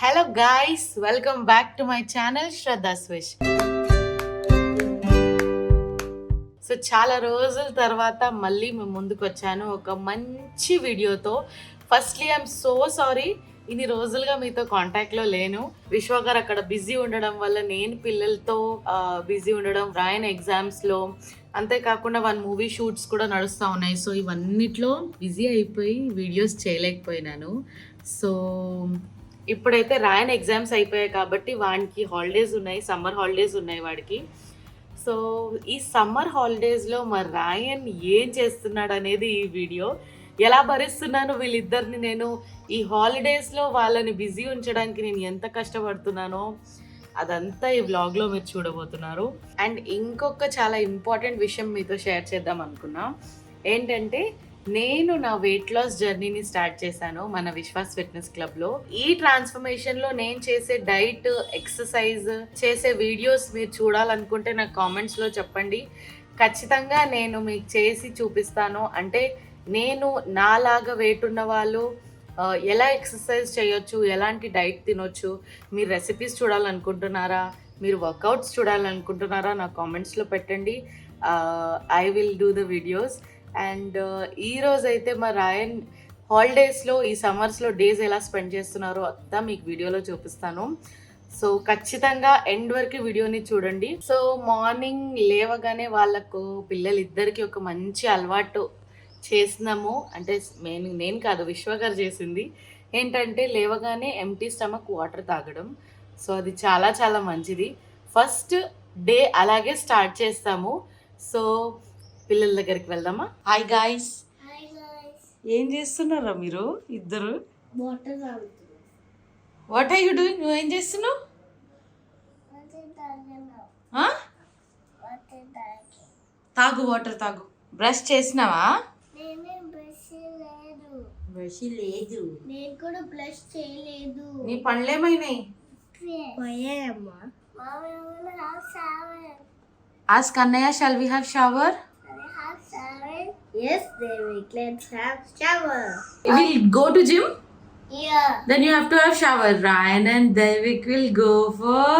Hello guys, welcome back to my channel Shraddha swish. So చాలా రోజుల తర్వాత మళ్ళీ మేము ముందుకు వచ్చాను ఒక మంచి వీడియోతో. ఫస్ట్లీ ఐఎమ్ సో సారీ, ఇన్ని రోజులుగా మీతో కాంటాక్ట్లో లేను. విశ్వ గారు అక్కడ బిజీ ఉండడం వల్ల, నేను పిల్లలతో బిజీ ఉండడం, రాయన్ ఎగ్జామ్స్లో, అంతేకాకుండా 1 మూవీ షూట్స్ కూడా నడుస్తూ ఉన్నాయి. సో ఇవన్నిట్లో బిజీ అయిపోయి వీడియోస్ చేయలేకపోయినాను. సో ఇప్పుడైతే రాయన్ ఎగ్జామ్స్ అయిపోయాయి కాబట్టి వాడికి హాలిడేస్ ఉన్నాయి, సమ్మర్ హాలిడేస్ ఉన్నాయి వాడికి. సో ఈ సమ్మర్ హాలిడేస్లో మరి రాయన్ ఏం చేస్తున్నాడు అనేది ఈ వీడియో. ఎలా భరిస్తున్నాను వీళ్ళిద్దరిని నేను ఈ హాలిడేస్లో, వాళ్ళని బిజీ ఉంచడానికి నేను ఎంత కష్టపడుతున్నానో అదంతా ఈ వ్లాగ్లో మీరు చూడబోతున్నారు. అండ్ ఇంకొక చాలా ఇంపార్టెంట్ విషయం మీతో షేర్ చేద్దాం అనుకున్నా. ఏంటంటే నేను నా వెయిట్ లాస్ జర్నీని స్టార్ట్ చేశాను మన విశ్వాస్ ఫిట్నెస్ క్లబ్లో. ఈ ట్రాన్స్ఫర్మేషన్లో నేను చేసే డైట్, ఎక్సర్సైజ్, చేసే వీడియోస్ మీరు చూడాలనుకుంటే నాకు కామెంట్స్లో చెప్పండి. ఖచ్చితంగా నేను మీకు చేసి చూపిస్తాను. అంటే నేను నాలాగా వెయిట్ ఉన్న వాళ్ళు ఎలా ఎక్సర్సైజ్ చేయొచ్చు, ఎలాంటి డైట్ తినొచ్చు, మీరు రెసిపీస్ చూడాలనుకుంటున్నారా, మీరు వర్కౌట్స్ చూడాలనుకుంటున్నారా, నా కామెంట్స్లో పెట్టండి. I will do the videos. And ఈరోజు అయితే మా రాయన్ హాలిడేస్లో, ఈ సమ్మర్స్లో డేస్ ఎలా స్పెండ్ చేస్తున్నారో అంతా మీకు వీడియోలో చూపిస్తాను. సో ఖచ్చితంగా ఎండ్ వరకు వీడియోని చూడండి. సో మార్నింగ్ లేవగానే వాళ్ళకు పిల్లలిద్దరికి ఒక మంచి అలవాటు చేసినాము. అంటే నేను కాదు, విశ్వ గారు చేసింది. ఏంటంటే లేవగానే ఎంటీ స్టమక్ వాటర్ తాగడం. సో అది చాలా చాలా మంచిది. ఫస్ట్ డే అలాగే స్టార్ట్ చేస్తాము. సో పిల్లల దగ్గరికి వెళ్దామా? హాయ్ గాయ్స్, ఏం చేస్తున్నారా మీరు ఇద్దరు? What are you doing? నువ్వు ఏం చేస్తున్నావు? తాగు, వాటర్ తాగు. బ్రష్ చేసినావా? బ్రష్ లేదు, నేను కూడా బ్రష్ చేయలేదు. నీ పళ్ళేమైనాయి? Ask Annaya, shall we have shower? Yes, Devik, let's have shower. We'll go to gym? Yeah. Then you have to have shower. Ryan and Devik will go for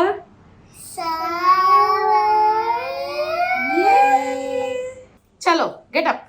Shower. Yay! Chalo, get up.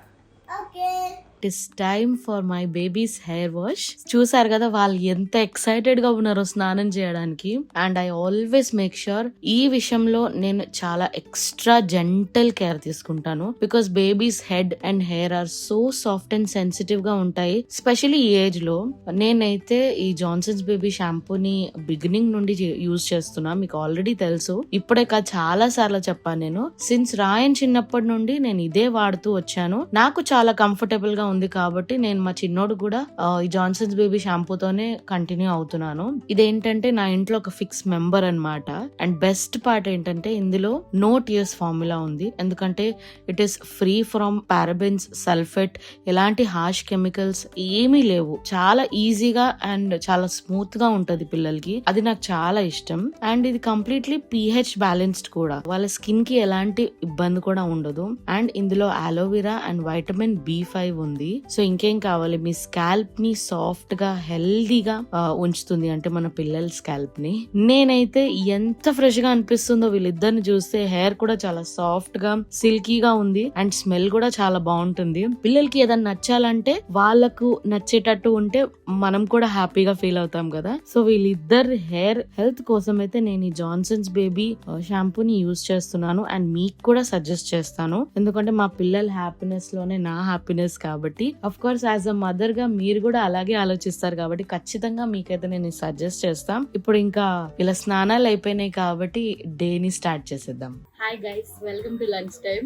Okay. It is time for my babies hair wash. చూసారు కదా వాళ్ళు ఎంత excited గా ఉన్నారో స్నానం చేయడానికి. And I always make sure ఈ విషయంలో నేను చాలా ఎక్స్ట్రా జెంటల్ కేర్ తీసుకుంటాను. Because babies head and hair are so soft and sensitive గా ఉంటాయి, స్పెషల్లీ ఈ ఏజ్ లో. నేనైతే ఈ జాన్సన్స్ బేబీ షాంపూని బిగినింగ్ నుండి యూజ్ చేస్తున్నా, మీకు ఆల్రెడీ తెలుసు. ఇప్పుడే కాదు, చాలా సార్లు చెప్పాను నేను. సిన్స్ రాయన్ చిన్నప్పటి నుండి నేను ఇదే వాడుతూ వచ్చాను. నాకు చాలా కంఫర్టబుల్ గా ఉంది కాబట్టి నేను మా చిన్నోడు కూడా ఈ జాన్సన్స్ బేబీ షాంపూతోనే కంటిన్యూ అవుతున్నాను. ఇదేంటంటే నా ఇంట్లో ఒక ఫిక్స్ మెంబర్ అన్నమాట. అండ్ బెస్ట్ పార్ట్ ఏంటంటే ఇందులో నో టీయర్స్ ఫార్ములా ఉంది. ఎందుకంటే it is free from parabens, sulphate, ఎలాంటి హార్ష్ కెమికల్స్ ఏమీ లేవు. చాలా ఈజీగా అండ్ చాలా స్మూత్ గా ఉంటది పిల్లలకి. అది నాకు చాలా ఇష్టం. అండ్ ఇది కంప్లీట్లీ pH బ్యాలెన్స్డ్ కూడా, వాళ్ళ స్కిన్ కి ఎలాంటి ఇబ్బంది కూడా ఉండదు. అండ్ ఇందులో అలోవెరా అండ్ వైటమిన్ B5 ఉంది. సో ఇంకేం కావాలి, మీ స్కాల్ప్ ని సాఫ్ట్ గా హెల్దీగా ఉంచుతుంది, అంటే మన పిల్లల స్కాల్ప్ ని. నేనైతే ఎంత ఫ్రెష్ గా అనిపిస్తుందో వీళ్ళిద్దరిని చూస్తే. హెయిర్ కూడా చాలా సాఫ్ట్ గా, సిల్కీగా ఉంది అండ్ స్మెల్ కూడా చాలా బాగుంటుంది. పిల్లలకి ఏదైనా నచ్చాలంటే, వాళ్ళకు నచ్చేటట్టు ఉంటే మనం కూడా హ్యాపీగా ఫీల్ అవుతాం కదా. సో వీళ్ళిద్దరు హెయిర్ హెల్త్ కోసం అయితే నేను ఈ జాన్సన్స్ బేబీ షాంపూని యూజ్ చేస్తున్నాను. అండ్ మీకు కూడా సజెస్ట్ చేస్తాను, ఎందుకంటే మా పిల్లల హ్యాపీనెస్ లోనే నా హ్యాపీనెస్ కాబట్టి. Of course as a mother గా మీరు కూడా అలాగే ఆలోచిస్తారు కాబట్టి ఖచ్చితంగా మీకైతే నేను సజెస్ట్ చేస్తాం. ఇప్పుడు ఇంకా ఇలా స్నానాలు అయిపోయినాయి కాబట్టి డేని స్టార్ట్ చేసేద్దాం. Hi guys, welcome to lunch time.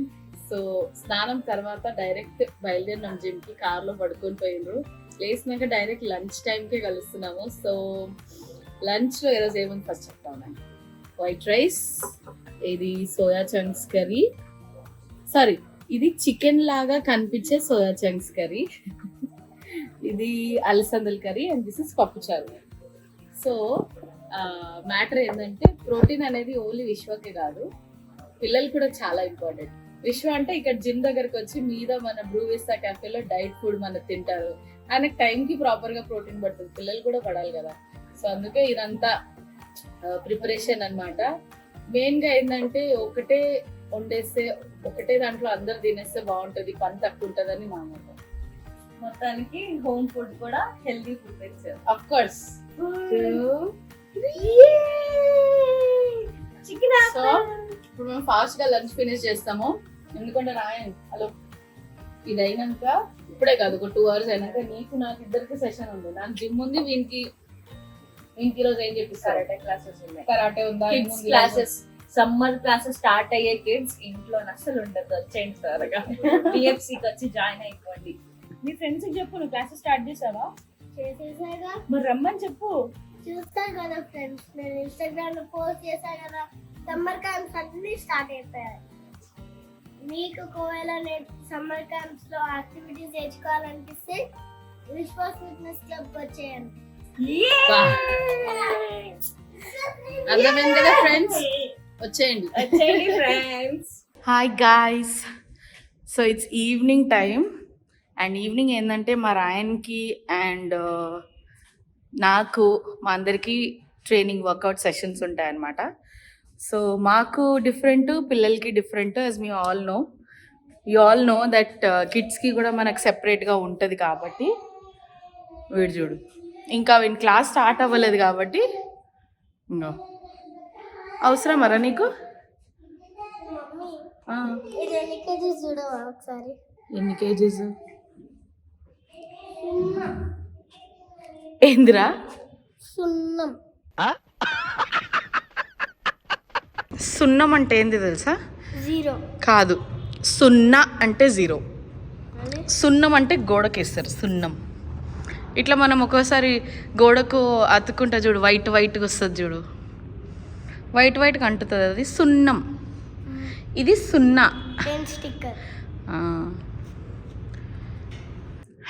So స్నానం తర్వాత డైరెక్ట్ బయలుదేరినాం జిమ్ కి. కార్ లో పడుకొని పోయిండ్రు, లేసినాక డైరెక్ట్ లంచ్ టైం కే కలుస్తున్నాము. సో లంచ్ లో ఈరోజు ఏముంది ఫస్ట్ చెప్తాను. వైట్ రైస్, ఇది సోయా చంక్స్ కర్రీ, సారీ ఇది చికెన్ లాగా కనిపించే సోయా చంక్స్ కర్రీ, ఇది అలసందల కర్రీ, అండ్ దిస్ ఇస్ పప్పుచారు. సో మ్యాటర్ ఏంటంటే ప్రోటీన్ అనేది ఓన్లీ విశ్వకే కాదు, పిల్లలు కూడా చాలా ఇంపార్టెంట్. విశ్వ అంటే ఇక్కడ జిమ్ దగ్గరకు వచ్చి మీద మన బ్రూవిస్తా క్యాఫేలో డైట్ ఫుడ్ మన తింటారు. ఆయనకు టైంకి ప్రాపర్ గా ప్రోటీన్ పడుతుంది, పిల్లలు కూడా పడాలి కదా. సో అందుకే ఇదంతా ప్రిపరేషన్ అన్నమాట. మెయిన్ గా ఏంటంటే ఒకటే వండేస్తే ఒకటే దాంట్లో అందరు తినేస్తే బాగుంటది, పని తక్కువ ఉంటదని నా మాట. మొత్తానికి హోమ్ ఫుడ్ కూడా హెల్దీ ఫుడ్ తెచ్చారు. Of course. చికెన్ సో ఇప్పుడు మేము ఫాస్ట్ గా లంచ్ ఫినిష్ చేస్తాము. ఎందుకంటే రాయన్ హలో ఇది అయినాక ఇప్పుడే కాదు ఒక 2 hours అయినాక నీకు నాకు ఇద్దరికి సెషన్ ఉంది. నాకు జిమ్ ఉంది, వీనికి ఈరోజు ఏం చెప్పిస్తారు? కరాటే క్లాసెస్ ఉన్నాయి. కరాటే ఉందా? Kids classes, summer classes start అయ్యే కిడ్స్ ఇంట్లో అసలు ఉండదు. వచ్చేయండి త్వరగా పిఎఫ్సికి వచ్చి జాయిన్ అయిపోండి. మీ ఫ్రెండ్స్ కి చెప్పు నువ్వు క్లాసెస్ స్టార్ట్ చేసావా? చేసేసాగా మరి రమ్మని చెప్పు. చూస్తాను కదా ఫ్రెండ్స్, నేను ఇన్స్టాగ్రామ్ లో పోస్ట్ చేశా కదా, సమ్మర్ క్యాంప్స్ అన్ని స్టార్ట్ అయిపోయాయి. మీకు ఒకవేళ నేను సమ్మర్ క్యాంప్స్ లో యాక్టివిటీస్ నేర్చుకోవాలనిపిస్తే విశ్వాస్ ఫిట్నెస్ క్లబ్ వచ్చేయండి. అర్థమైంది కదా ఫ్రెండ్స్, వచ్చేయండి. వచ్చేయండి friends. Hi guys, so it's evening time and evening ఏంటంటే మా రాయన్కి అండ్ నాకు మా అందరికీ ట్రైనింగ్ వర్కౌట్ సెషన్స్ ఉంటాయన్నమాట. సో మాకు డిఫరెంట్, పిల్లలకి డిఫరెంట్. యాజ్ మీ all know, you all know that కిడ్స్కి కూడా మనకు సెపరేట్గా ఉంటుంది కాబట్టి. వీడు చూడు, ఇంకా వీని క్లాస్ స్టార్ట్ అవ్వలేదు కాబట్టి ఇంకో అవసరమరా నీకు? ఇది ఎన్ని కేజీస్ చూడవా ఒకసారి? ఎన్ని కేజీస్? ఏందిరా? సున్నం. సున్నం అంటే ఏంది తెలుసా? 0 కాదు, సున్నా అంటే 0. సున్నం అంటే గోడకేస్తారు సున్నం. ఇట్లా మనం ఒక్కోసారి గోడకు అతుక్కుంటా చూడు, వైట్ వైట్గా వస్తుంది చూడు, వైట్ వైట్గా అంటుతుంది, అది సున్నం. ఇది సున్నా. స్టిక్కర్.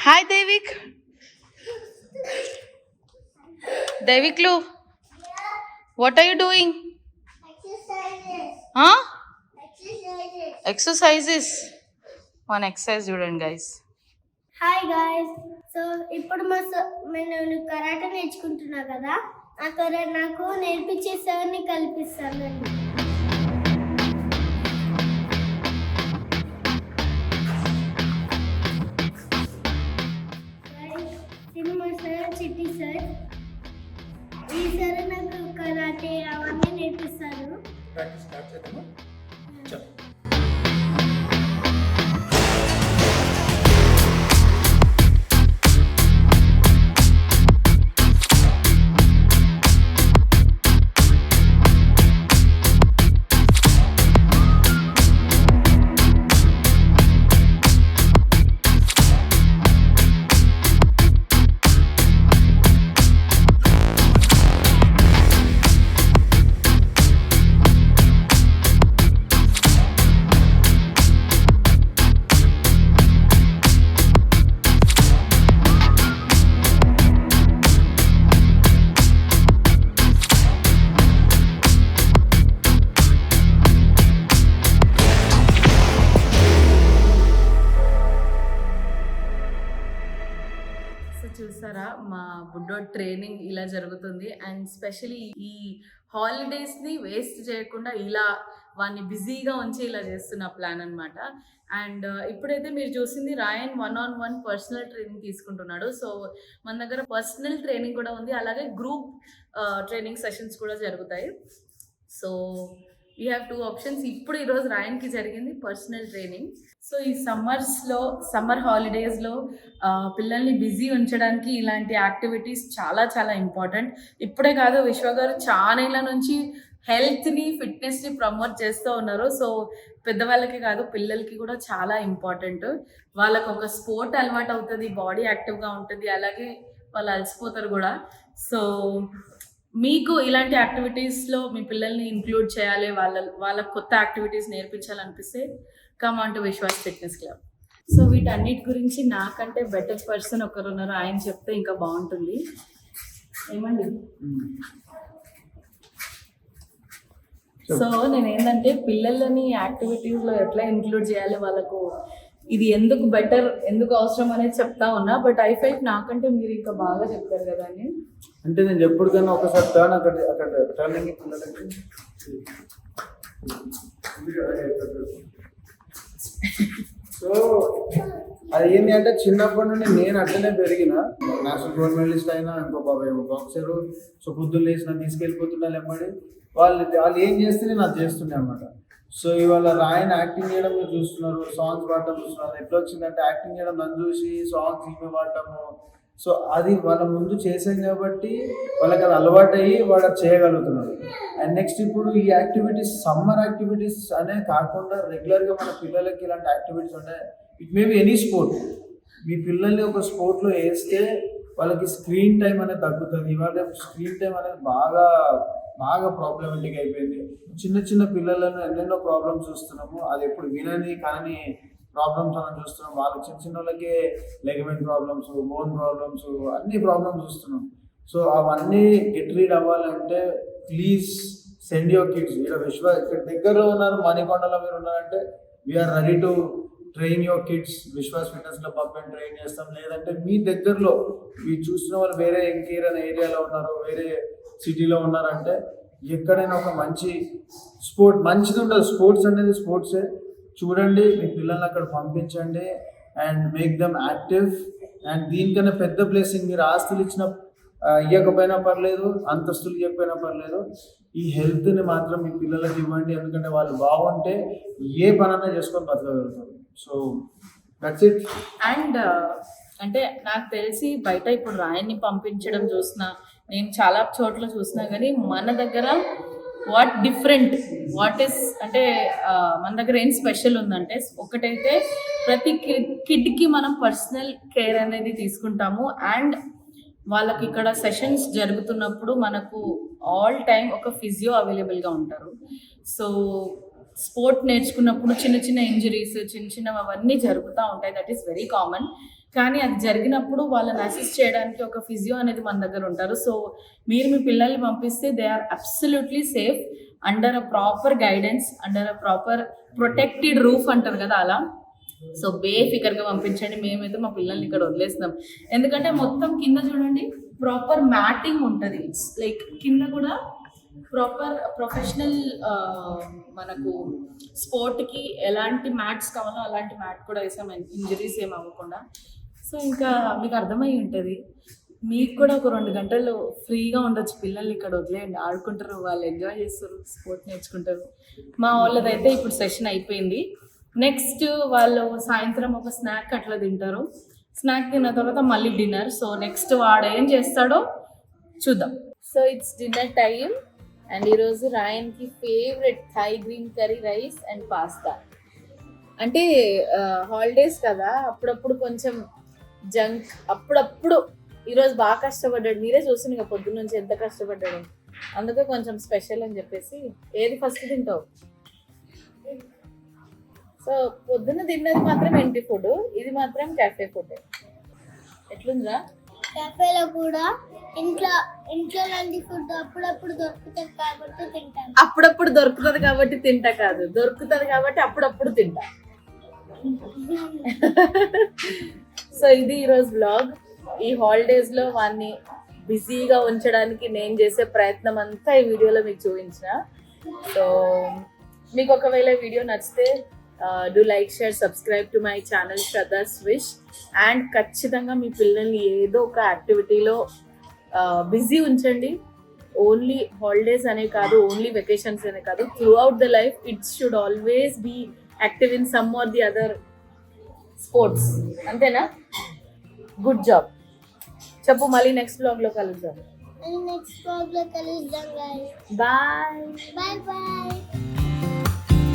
హాయ్ దేవిక్. దేవిక్లు, what are you doing? Exercises. One exercise చూడండి గైస్. హాయ్ గాయ్స్, సో ఇప్పుడు నేను కరాటే నేర్చుకుంటున్నా కదా, నాకు నేర్పించే సార్ని కల్పిస్తాను. Cinema sir, Chitti sir. ఈ సార్ నాకు కరాటే అవన్నీ నేర్పిస్తారు. చూసారా, మా బుడ్డో ట్రైనింగ్ ఇలా జరుగుతుంది. అండ్ స్పెషలీ ఈ హాలిడేస్ని వేస్ట్ చేయకుండా ఇలా వాడిని బిజీగా ఉంచి ఇలా చేస్తున్న ప్లాన్ అనమాట. అండ్ ఇప్పుడైతే మీరు చూసింది రాయన్ 1-on-1 పర్సనల్ ట్రైనింగ్ తీసుకుంటున్నాడు. సో మన దగ్గర పర్సనల్ ట్రైనింగ్ కూడా ఉంది, అలాగే గ్రూప్ ట్రైనింగ్ సెషన్స్ కూడా జరుగుతాయి. So we have 2 options. ఇప్పుడు ఈరోజు రాయన్కి జరిగింది పర్సనల్ ట్రైనింగ్. సో ఈ సమ్మర్ హాలిడేస్లో పిల్లల్ని బిజీ ఉంచడానికి ఇలాంటి యాక్టివిటీస్ చాలా చాలా ఇంపార్టెంట్. ఇప్పుడే కాదు, విశ్వ గారు చాలా ఏళ్ళ నుంచి హెల్త్ని, ఫిట్నెస్ని ప్రమోట్ చేస్తూ ఉన్నారు. సో పెద్దవాళ్ళకి కాదు, పిల్లలకి కూడా చాలా ఇంపార్టెంట్. వాళ్ళకు ఒక స్పోర్ట్ అలవాటు అవుతుంది, బాడీ యాక్టివ్గా ఉంటుంది, అలాగే వాళ్ళు అలసిపోతారు కూడా. సో మీకు ఇలాంటి యాక్టివిటీస్లో మీ పిల్లల్ని ఇంక్లూడ్ చేయాలి, వాళ్ళ కొత్త యాక్టివిటీస్ నేర్పించాలనిపిస్తే come on to Vishwas fitness club. So వీటన్నిటి గురించి నాకంటే బెటర్ పర్సన్ ఒకరు ఉన్నారు, ఆయన చెప్తే ఇంకా బాగుంటుంది. ఏమండి? సో నేను ఏంటంటే పిల్లలని యాక్టివిటీస్లో ఎట్లా ఇంక్లూడ్ చేయాలి, వాళ్ళకు ఇది ఎందుకు బెటర్, ఎందుకు అవసరం అనేది చెప్తా ఉన్నా. బట్ ఐ ఫెల్ట్ నాకంటే మీరు ఇంకా బాగా చెప్తారు కదా అని. అంటే నేను ఎప్పటికైనా ఒకసారి టర్న్ అక్కడ టర్నింగ్ పిల్లలకి సో అది ఏంటి అంటే చిన్నప్పటి నుండి నేను అట్లనే పెరిగిన. నేషనల్ గోల్డ్ మెడలిస్ట్ అయినా ఇంకో బాబాయ్ బాక్సరు. సో పొద్దున్న లేచిన తీసుకెళ్ళిపోతున్నా వెంబడి వాళ్ళు ఏం చేస్తే నేను అది చేస్తుండే అనమాట. సో ఇవాళ రాయన్ యాక్టింగ్ చేయడం మీరు చూస్తున్నారు, సాంగ్స్ పాడటం చూస్తున్నారు. ఎట్లా వచ్చిందంటే యాక్టింగ్ చేయడం నన్ను చూసి సాంగ్స్ ఈమె పాడటము. సో అది వాళ్ళ ముందు చేసాం కాబట్టి వాళ్ళకి అది అలవాటు అయ్యి వాళ్ళు చేయగలుగుతున్నారు. అండ్ నెక్స్ట్ ఇప్పుడు ఈ యాక్టివిటీస్ సమ్మర్ యాక్టివిటీస్ అనే కాకుండా రెగ్యులర్గా మన పిల్లలకి ఇలాంటి యాక్టివిటీస్ ఉంటాయి. It may be any sport. మీ పిల్లల్ని ఒక స్పోర్ట్లో వేస్తే వాళ్ళకి స్క్రీన్ టైం అనేది తగ్గుతుంది. ఇవాళ స్క్రీన్ టైం అనేది బాగా బాగా ప్రాబ్లమేటిక్ అయిపోయింది. చిన్న చిన్న పిల్లలను ఎన్నెన్నో ప్రాబ్లమ్స్ చూస్తున్నాము. అది ఎప్పుడు వినని కానీ ప్రాబ్లమ్స్ మనం చూస్తున్నాం. వాళ్ళకి చిన్న చిన్న వాళ్ళకి లెగమెంట్ ప్రాబ్లమ్స్, బోన్ ప్రాబ్లమ్స్, అన్ని ప్రాబ్లమ్స్ చూస్తున్నాం. సో అవన్నీ గెట్ రీడ్ అవ్వాలంటే ప్లీజ్ సెండ్ యువర్ కిడ్స్. ఇక్కడ దగ్గరలో ఉన్నారు, మణికొండలో మీరు ఉన్నారంటే we're ready to train your kids. Vishwas fitness club పంపని ట్రైన్ చేస్తాం. లేదంటే మీ దగ్గరలో మీరు చూసిన వాళ్ళు వేరే ఇంకేరైనా ఏరియాలో ఉన్నారు, వేరే సిటీలో ఉన్నారంటే ఎక్కడైనా ఒక మంచి స్పోర్ట్ మంచిది ఉండదు. స్పోర్ట్స్ అనేది స్పోర్ట్సే. చూడండి, మీ పిల్లల్ని అక్కడ పంపించండి and make them active. And దీనికన్నా పెద్ద బ్లెస్సింగ్ మీరు ఆస్తులు ఇవ్వకపోయినా పర్లేదు, అంతస్తులు ఇవ్వకపోయినా పర్లేదు, ఈ హెల్త్ని మాత్రం మీ పిల్లలకి ఇవ్వండి. ఎందుకంటే వాళ్ళు బాగుంటే ఏ పనన్నా చేసుకొని బతకగలుగుతారు. So that's it. అండ్ అంటే నాకు తెలిసి బయట ఇప్పుడు రాయన్ని పంపించడం చూసినా, నేను చాలా చోట్ల చూసినా కానీ మన దగ్గర వాట్ డిఫరెంట్ వాట్ ఈస్ అంటే మన దగ్గర ఏం స్పెషల్ ఉందంటే, ఒకటైతే ప్రతి కిడ్కి మనం పర్సనల్ కేర్ అనేది తీసుకుంటాము. అండ్ వాళ్ళకి ఇక్కడ సెషన్స్ జరుగుతున్నప్పుడు మనకు ఆల్ టైమ్ ఒక ఫిజియో అవైలబుల్గా ఉంటారు. సో స్పోర్ట్ నేర్చుకున్నప్పుడు చిన్న చిన్న ఇంజరీస్, చిన్న చిన్నవి అవన్నీ జరుగుతూ ఉంటాయి. That is very common. కానీ అది జరిగినప్పుడు వాళ్ళని అసిస్ట్ చేయడానికి ఒక ఫిజియో అనేది మన దగ్గర ఉంటారు. సో మీరు మీ పిల్లల్ని పంపిస్తే they are absolutely safe under a proper guidance, under a proper protected roof అంటారు కదా అలా. సో బేఫికర్గా పంపించండి. మేమైతే మా పిల్లల్ని ఇక్కడ వదిలేస్తున్నాం. ఎందుకంటే మొత్తం కింద చూడండి ప్రాపర్ మ్యాటింగ్ ఉంటుంది. ఇట్స్ లైక్ కింద కూడా ప్రాపర్ ప్రొఫెషనల్ మనకు స్పోర్ట్కి ఎలాంటి మ్యాట్స్ కావాలో అలాంటి మ్యాట్ కూడా వేసాం, ఇంజరీస్ ఏమి అవ్వకుండా. సో ఇంకా మీకు అర్థమై ఉంటుంది. మీకు కూడా ఒక 2 గంటలు ఫ్రీగా ఉండొచ్చు. పిల్లల్ని ఇక్కడ వదిలేయండి, ఆడుకుంటారు, వాళ్ళు ఎంజాయ్ చేస్తారు, స్పోర్ట్ నేర్చుకుంటారు. మా వాళ్ళదైతే ఇప్పుడు సెషన్ అయిపోయింది. నెక్స్ట్ వాళ్ళు సాయంత్రం ఒక స్నాక్ అట్లా తింటారు. స్నాక్ తిన్న తర్వాత మళ్ళీ డిన్నర్. సో నెక్స్ట్ వాడు ఏం చేస్తాడో చూద్దాం. So it's dinner time. And ఈరోజు రాయన్కి favourite Thai green curry rice and pasta. అంటే హాలిడేస్ కదా, అప్పుడప్పుడు కొంచెం జంక్, అప్పుడప్పుడు. ఈరోజు బాగా కష్టపడ్డాడు, మీరే చూస్తుంది ఇక పొద్దున్న నుంచి ఎంత కష్టపడ్డాడు. అందుకే కొంచెం స్పెషల్ అని చెప్పేసి. ఏది ఫస్ట్ తింటావు? సో పొద్దున్న తిన్నది మాత్రం ఇంటి ఫుడ్, ఇది మాత్రం క్యాఫే ఫుడ్. ఎట్లుందిరా? కెఫేలో కూడా ఇంట్లో లాంటి ఫుడ్ అప్పుడప్పుడు దొరుకుతుంది కాబట్టి తింటాను. అప్పుడప్పుడు దొరుకుతుంది కాబట్టి తింటా కాదు, దొరుకుతుంది కాబట్టి అప్పుడప్పుడు తింటా. సో ఇది ఈరోజు వ్లాగ్. ఈ హాలిడేస్లో వాడిని బిజీగా ఉంచడానికి నేను చేసే ప్రయత్నం అంతా ఈ వీడియోలో మీకు చూపించిన. సో మీకు ఒకవేళ వీడియో నచ్చితే do like, share, subscribe to my channel Shraddha's wish. And ఖచ్చితంగా మీ పిల్లల్ని ఏదో ఒక యాక్టివిటీలో బిజీ ఉంచండి. ఓన్లీ హాలిడేస్ అనే కాదు, ఓన్లీ వెకేషన్స్ అనే కాదు, throughout the life it should always be active in some or the other sports. అంతేనా? Good job. చెప్పు, మళ్ళీ నెక్స్ట్ బ్లాగ్లో కలుద్దాం. నెక్స్ట్ బ్లాగ్లో కలుద్దాం. Bye bye bye.